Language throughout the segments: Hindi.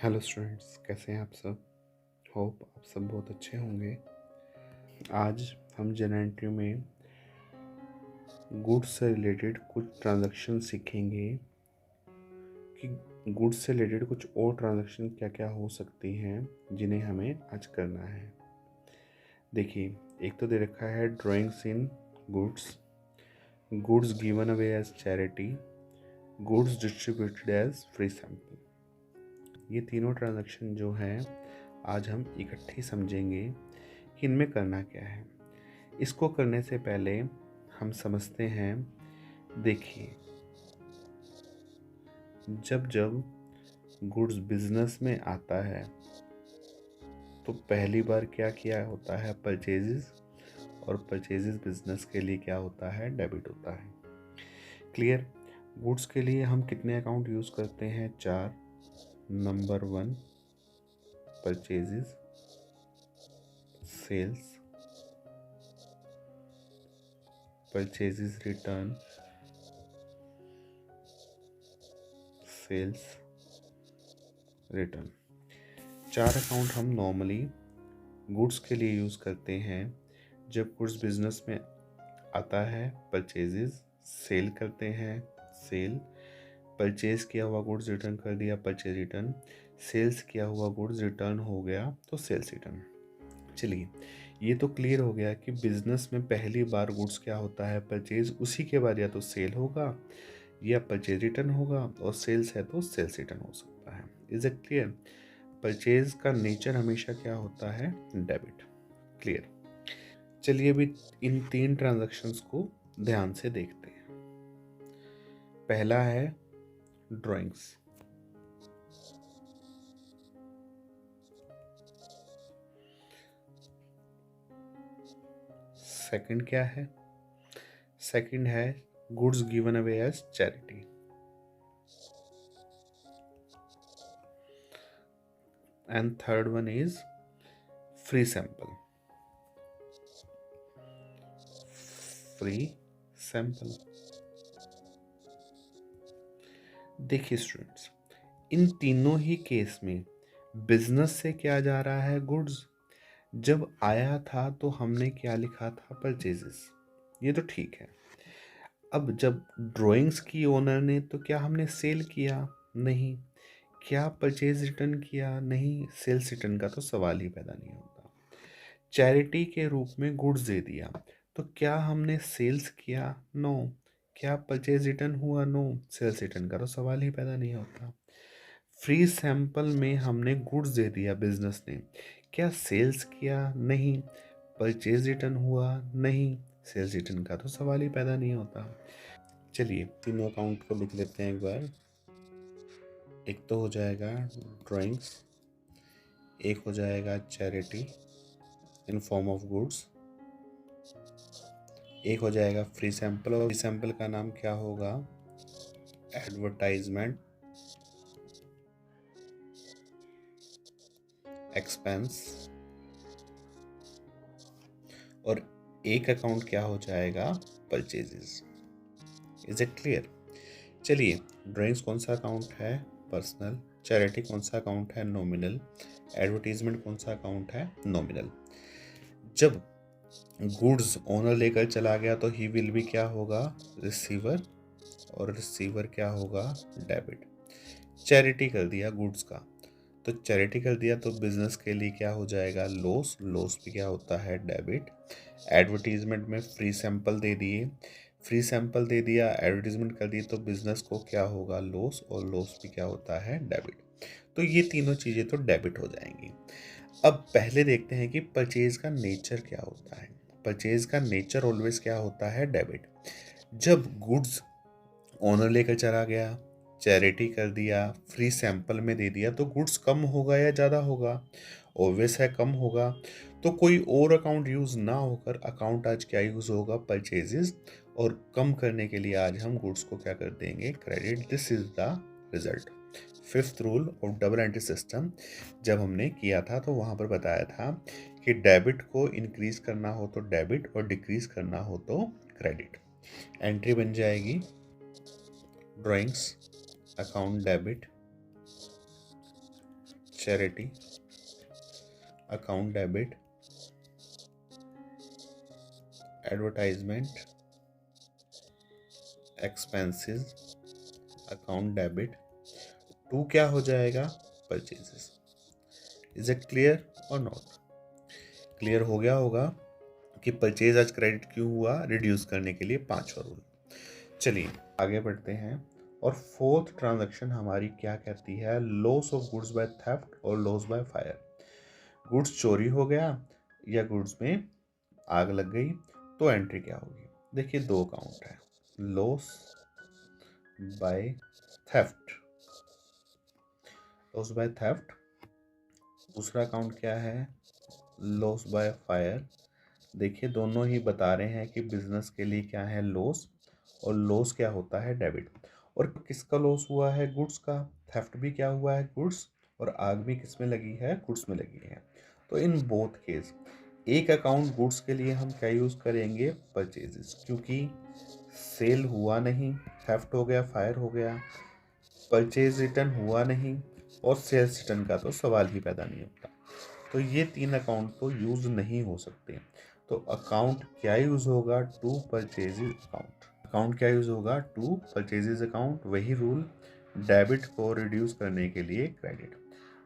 हेलो स्टूडेंट्स, कैसे हैं आप सब। होप आप सब बहुत अच्छे होंगे। आज हम जनरल एंट्री में गुड्स से रिलेटेड कुछ ट्रांजैक्शन सीखेंगे कि गुड्स से रिलेटेड कुछ और ट्रांजैक्शन क्या क्या हो सकती हैं जिन्हें हमें आज करना है। देखिए, एक तो दे रखा है drawings in goods, goods given away as charity, goods distributed as free sample. ये तीनों ट्रांजैक्शन जो हैं आज हम इकट्ठे समझेंगे कि इनमें करना क्या है। इसको करने से पहले हम समझते हैं। देखिए, जब जब गुड्स बिजनेस में आता है तो पहली बार क्या किया होता है, परचेजेस, और परचेजेस बिजनेस के लिए क्या होता है, डेबिट होता है। क्लियर। गुड्स के लिए हम कितने अकाउंट यूज करते हैं? 4। Number 1 purchases, sales, purchases return, sales return. 4 account हम नॉर्मली गुड्स के लिए यूज़ करते हैं। जब गुड्स बिजनेस में आता है, परचेजेस, सेल करते हैं, सेल, परचेज किया हुआ गुड्स रिटर्न कर दिया, परचेज रिटर्न, सेल्स किया हुआ गुड्स रिटर्न हो गया तो सेल्स रिटर्न। चलिए, ये तो क्लियर हो गया कि बिजनेस में पहली बार गुड्स क्या होता है, परचेज, उसी के बाद या तो सेल होगा या परचेज रिटर्न होगा, और सेल्स है तो सेल्स रिटर्न हो सकता है। Is it clear? परचेज का नेचर हमेशा क्या होता है, डेबिट। क्लियर। चलिए अभी इन 3 ट्रांजैक्शंस को ध्यान से देखते हैं। पहला है ड्राइंग्स। सेकंड क्या है? सेकंड है goods given away as charity. And third one is free sample. Free sample. देखिए स्टूडेंट्स, इन तीनों ही केस में बिजनेस से क्या जा रहा है, गुड्स। जब आया था तो हमने क्या लिखा था, परचेजेस। ये तो ठीक है। अब जब ड्राइंग्स की ओनर ने, तो क्या हमने सेल किया? नहीं। क्या परचेज रिटर्न किया? नहीं। सेल्स रिटर्न का तो सवाल ही पैदा नहीं होता। चैरिटी के रूप में गुड्स दे दिया, तो क्या हमने सेल्स किया? नो। क्या परचेज रिटर्न हुआ? नो। सेल्स रिटर्न का तो सवाल ही पैदा नहीं होता। फ्री सैंपल में हमने गुड्स दे दिया बिजनेस ने, क्या सेल्स किया? नहीं। परचेज रिटर्न हुआ? नहीं। सेल्स रिटर्न का तो सवाल ही पैदा नहीं होता। चलिए तीनों अकाउंट को लिख लेते हैं एक बार। एक तो हो जाएगा ड्राइंग्स, एक हो जाएगा charity in form of goods, एक हो जाएगा फ्री सैंपल, और फ्री सैंपल का नाम क्या होगा, एडवर्टाइजमेंट एक्सपेंस, और एक अकाउंट क्या हो जाएगा, परचेजेस। Is it clear? चलिए, ड्राइंग्स कौन सा अकाउंट है, पर्सनल। चैरिटी कौन सा अकाउंट है, नॉमिनल। एडवर्टीजमेंट कौन सा अकाउंट है, नॉमिनल। जब गुड्स ओनर लेकर चला गया तो ही विल भी क्या होगा, रिसीवर, और रिसीवर क्या होगा, डेबिट। चैरिटी कर दिया गुड्स का, तो चैरिटी कर दिया तो बिजनेस के लिए क्या हो जाएगा, लॉस। लॉस भी क्या होता है, डेबिट। एडवर्टीजमेंट में फ्री सैंपल दे दिए, फ्री सैंपल दे दिया, एडवर्टीजमेंट कर दी, तो बिजनेस को क्या होगा, लॉस, और लॉस भी क्या होता है, डेबिट। तो ये तीनों चीज़ें तो डेबिट हो जाएंगी। अब पहले देखते हैं कि परचेज का नेचर क्या होता है। परचेज का नेचर ऑलवेज क्या होता है, डेबिट। जब गुड्स ओनर लेकर चला गया, चैरिटी कर दिया, फ्री सैंपल में दे दिया, तो गुड्स कम होगा या ज़्यादा होगा, ऑब्वियस है कम होगा। तो कोई और अकाउंट यूज़ ना होकर अकाउंट आज क्या यूज़ होगा, परचेजेस, और कम करने के लिए आज हम गुड्स को क्या कर देंगे, credit. This is the result. Fifth rule of double entry system जब हमने किया था तो वहाँ पर बताया था कि डेबिट को इंक्रीज करना हो तो डेबिट, और डिक्रीज करना हो तो क्रेडिट। एंट्री बन जाएगी drawings account debit, charity account debit, advertisement expenses account debit. To क्या हो जाएगा? परचेजेस। इज इट क्लियर और नॉट? क्लियर हो गया होगा कि परचेज आज क्रेडिट क्यों हुआ, रिड्यूस करने के लिए पांचवा रूल। चलिए आगे बढ़ते हैं। और फोर्थ ट्रांजैक्शन हमारी क्या कहती है? Loss of goods by theft और लॉस बाय फायर। गुड्स चोरी हो गया या गुड्स में आग लग गई, तो एंट्री क्या होगी? देखिए दो अकाउंट है, loss by theft, loss by theft. दूसरा अकाउंट क्या है? Loss by fire. देखिए दोनों ही बता रहे हैं कि बिजनेस के लिए क्या है? लॉस, और लॉस क्या होता है? डेबिट। और किसका लॉस हुआ है? गुड्स का। थेफ्ट भी क्या हुआ है? गुड्स। और आग भी किस में लगी है? गुड्स में लगी है। तो इन बोथ केस एक अकाउंट गुड्स के लिए हम क्या यूज करेंगे? परचेजेस, क्योंकि सेल हुआ नहीं, थेफ्ट हो गया, फायर हो गया, परचेज रिटर्न हुआ नहीं, और सेल्स रिटर्न का तो सवाल ही पैदा नहीं होता। तो ये तीन अकाउंट तो यूज नहीं हो सकते। तो अकाउंट क्या यूज होगा? To purchases account. अकाउंट क्या यूज होगा? To purchases account. वही रूल, डेबिट को रिड्यूस करने के लिए क्रेडिट।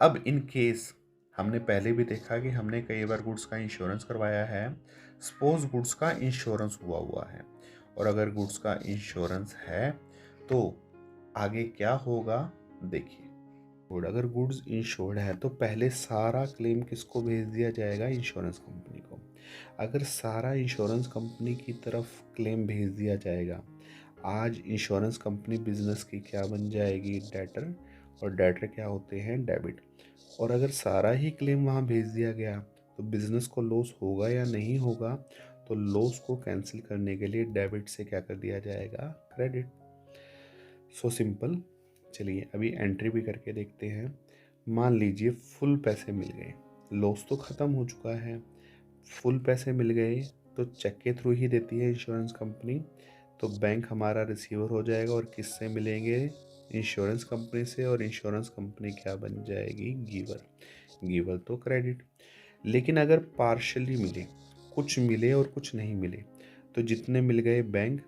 अब इन केस हमने पहले भी देखा कि हमने कई बार गुड्स का इंश्योरेंस करवाया है। सपोज गुड्स का इंश्योरेंस हुआ है, और अगर गुड्स का इंश्योरेंस है तो आगे क्या होगा? देखिए, अगर गुड्स इंश्योर्ड है तो पहले सारा क्लेम किसको भेज दिया जाएगा? इंश्योरेंस कंपनी को। अगर सारा इंश्योरेंस कंपनी की तरफ क्लेम भेज दिया जाएगा, आज इंश्योरेंस कंपनी बिजनेस की क्या बन जाएगी? डेटर, और डेटर क्या होते हैं? डेबिट। और अगर सारा ही क्लेम वहाँ भेज दिया गया तो बिजनेस को लॉस होगा या नहीं होगा? तो लॉस को कैंसिल करने के लिए डेबिट से क्या कर दिया जाएगा? क्रेडिट। So simple. चलिए अभी एंट्री भी करके देखते हैं। मान लीजिए फुल पैसे मिल गए, लॉस तो ख़त्म हो चुका है, फुल पैसे मिल गए तो चेक के थ्रू ही देती है इंश्योरेंस कंपनी। तो बैंक हमारा रिसीवर हो जाएगा, और किससे मिलेंगे? इंश्योरेंस कंपनी से, और इंश्योरेंस कंपनी क्या बन जाएगी? गिवर। गिवर तो क्रेडिट। लेकिन अगर पार्शली मिले, कुछ मिले और कुछ नहीं मिले, तो जितने मिल गए बैंक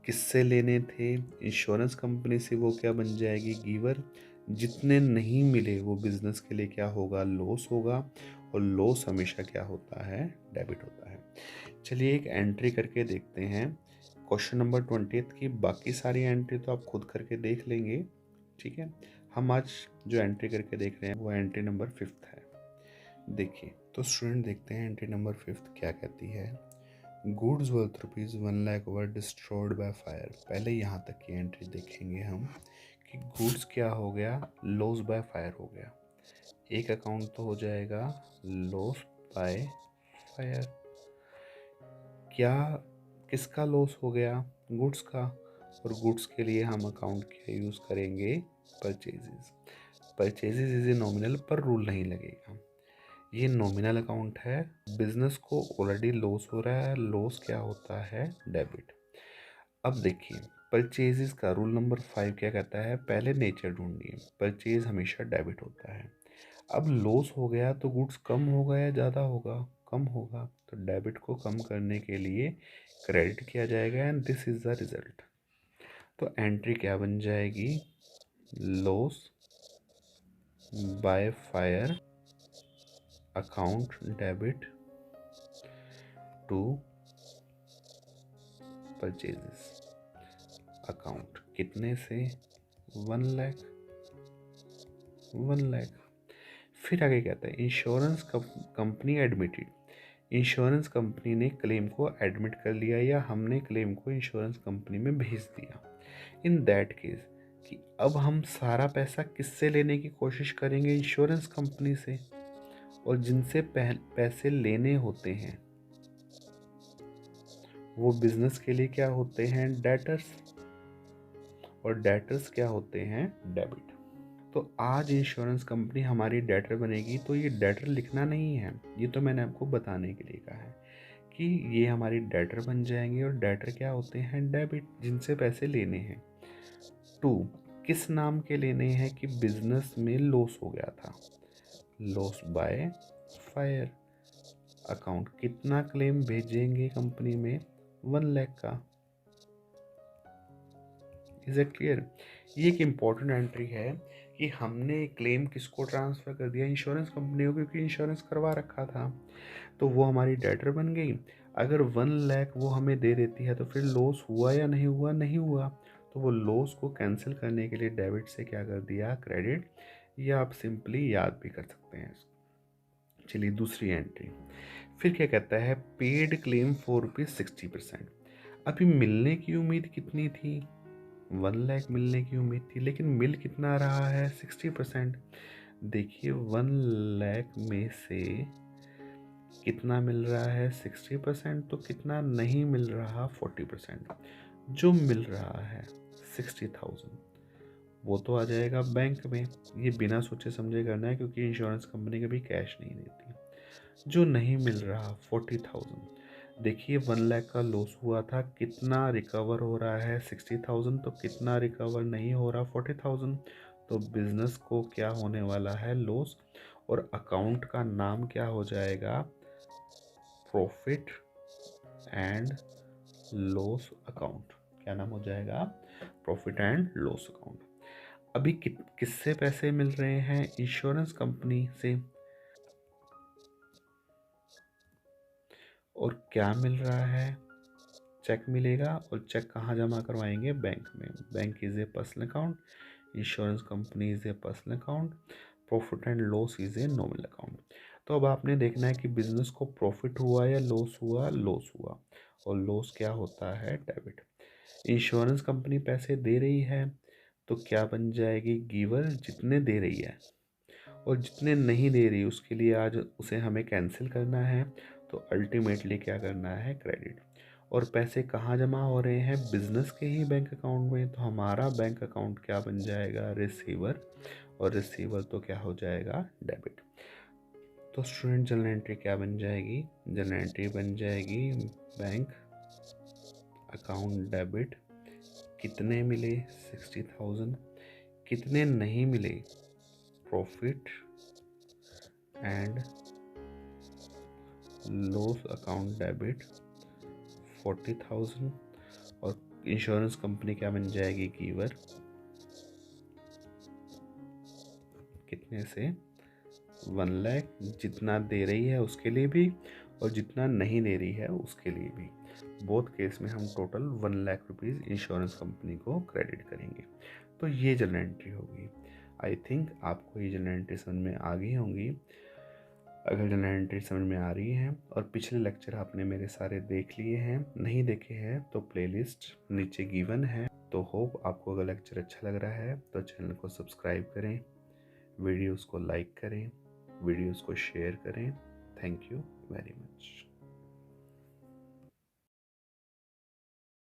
किससे लेने थे? इंश्योरेंस कंपनी से, वो क्या बन जाएगी? गिवर। जितने नहीं मिले वो बिजनेस के लिए क्या होगा? लॉस होगा, और लॉस हमेशा क्या होता है? डेबिट होता है। चलिए एक एंट्री करके देखते हैं क्वेश्चन नंबर 20 की। बाकी सारी एंट्री तो आप खुद करके देख लेंगे, ठीक है। हम आज जो एंट्री करके देख रहे हैं वो एंट्री नंबर 5 है। देखिए तो स्टूडेंट देखते हैं एंट्री नंबर 5 क्या कहती है। Goods worth ₹1 lakh were destroyed by fire. पहले यहाँ तक की एंट्री देखेंगे हम कि गुड्स क्या हो गया? लॉस बाय फायर हो गया। एक अकाउंट तो हो जाएगा लॉस बाय फायर। क्या, किसका लॉस हो गया? गुड्स का। और गुड्स के लिए हम अकाउंट क्या यूज़ करेंगे? Purchases. Purchases is a nominal, पर रूल नहीं लगेगा। ये नॉमिनल अकाउंट है, बिजनेस को ऑलरेडी लॉस हो रहा है, लॉस क्या होता है? डेबिट। अब देखिए परचेजेस का रूल नंबर 5 क्या कहता है? पहले नेचर ढूंढिए। परचेज हमेशा डेबिट होता है। अब लॉस हो गया तो गुड्स कम होगा या ज़्यादा होगा? कम होगा। तो डेबिट को कम करने के लिए क्रेडिट किया जाएगा, and this is the result. तो एंट्री क्या बन जाएगी? Loss by fire account debit to purchases account. कितने से? 1 लाख। 1 लाख। फिर आगे कहता है insurance company admitted. Insurance company ने क्लेम को एडमिट कर लिया, या हमने क्लेम को इंश्योरेंस कंपनी में भेज दिया। इन दैट केस कि अब हम सारा पैसा किससे लेने की कोशिश करेंगे? इंश्योरेंस कंपनी से। और जिनसे पैसे लेने होते हैं वो बिजनेस के लिए क्या होते हैं? डेटर्स। और डेटर्स क्या होते हैं? डेबिट। तो आज इंश्योरेंस कंपनी हमारी डेटर बनेगी, तो ये डेटर लिखना नहीं है, ये तो मैंने आपको बताने के लिए कहा है कि ये हमारी डेटर बन जाएंगे। और डेटर क्या होते हैं? डेबिट, जिनसे पैसे लेने हैं। टू, किस नाम के लेने हैं कि बिजनेस में लॉस हो गया था, लॉस बाय फायर। अकाउंट कितना क्लेम भेजेंगे कंपनी में, 1 लाख का। Is it clear? ये एक इम्पॉर्टेंट एंट्री है कि हमने क्लेम किसको ट्रांसफ़र कर दिया, इंश्योरेंस कंपनी को, क्योंकि इंश्योरेंस करवा रखा था तो वो हमारी डेटर बन गई। अगर 1 लाख वो हमें दे देती है तो फिर लॉस हुआ या नहीं हुआ, नहीं हुआ। तो वो लॉस को कैंसिल करने के लिए डेबिट से क्या कर दिया, क्रेडिट, या आप सिंपली याद भी कर सकते हैं। चलिए दूसरी एंट्री, फिर क्या कहता है, पेड क्लेम फॉर ₹60%। अभी मिलने की उम्मीद कितनी थी, 1 लाख मिलने की उम्मीद थी, लेकिन मिल कितना रहा है, 60%। देखिए 1 लाख में से कितना मिल रहा है, 60%, तो कितना नहीं मिल रहा, 40%। जो मिल रहा है 60,000 वो तो आ जाएगा बैंक में। ये बिना सोचे समझे करना है क्योंकि इंश्योरेंस कंपनी कभी कैश नहीं देती। जो नहीं मिल रहा 40,000, देखिए 1 लाख का लॉस हुआ था, कितना रिकवर हो रहा है, 60,000, तो कितना रिकवर नहीं हो रहा, 40,000। तो बिजनेस को क्या होने वाला है, लॉस। और अकाउंट का नाम क्या हो जाएगा, प्रॉफिट एंड लॉस अकाउंट। क्या नाम हो जाएगा, प्रॉफिट एंड लॉस अकाउंट। अभी किससे पैसे मिल रहे हैं, इंश्योरेंस कंपनी से। और क्या मिल रहा है, चेक मिलेगा। और चेक कहाँ जमा करवाएंगे, बैंक में। Bank is a personal account, insurance company is a personal account, profit and loss is a nominal account. तो अब आपने देखना है कि बिजनेस को प्रॉफिट हुआ या लॉस हुआ, लॉस हुआ। और लॉस क्या होता है, डेबिट। इंश्योरेंस कंपनी पैसे दे रही है तो क्या बन जाएगी, गिवर, जितने दे रही है। और जितने नहीं दे रही उसके लिए आज उसे हमें कैंसिल करना है, तो अल्टीमेटली क्या करना है, क्रेडिट। और पैसे कहाँ जमा हो रहे हैं, बिजनेस के ही बैंक अकाउंट में। तो हमारा बैंक अकाउंट क्या बन जाएगा, रिसीवर। और रिसीवर तो क्या हो जाएगा, डेबिट। तो स्टूडेंट जनरल एंट्री क्या बन जाएगी, जनरल एंट्री बन जाएगी बैंक अकाउंट डेबिट। कितने मिले, 60,000। कितने नहीं मिले, profit and loss account debit 40,000। और इंश्योरेंस कंपनी क्या बन जाएगी, गिवर। कितने से, 1 लाख। जितना दे रही है उसके लिए भी और जितना नहीं दे रही है उसके लिए भी। बोथ केस में हम total 1 lakh rupees insurance company को क्रेडिट करेंगे। तो ये जनरल एंट्री होगी। आई थिंक आपको ये जनरल एंट्री समझ में आ गई होंगी। अगर जनरल एंट्री समझ में आ रही है और पिछले लेक्चर आपने मेरे सारे देख लिए हैं, नहीं देखे हैं तो प्लेलिस्ट नीचे गिवन है। तो होप आपको अगर लेक्चर अच्छा लग रहा है तो चैनल को सब्सक्राइब करें, वीडियोस को लाइक करें, वीडियोस को शेयर करें। Thank you very much.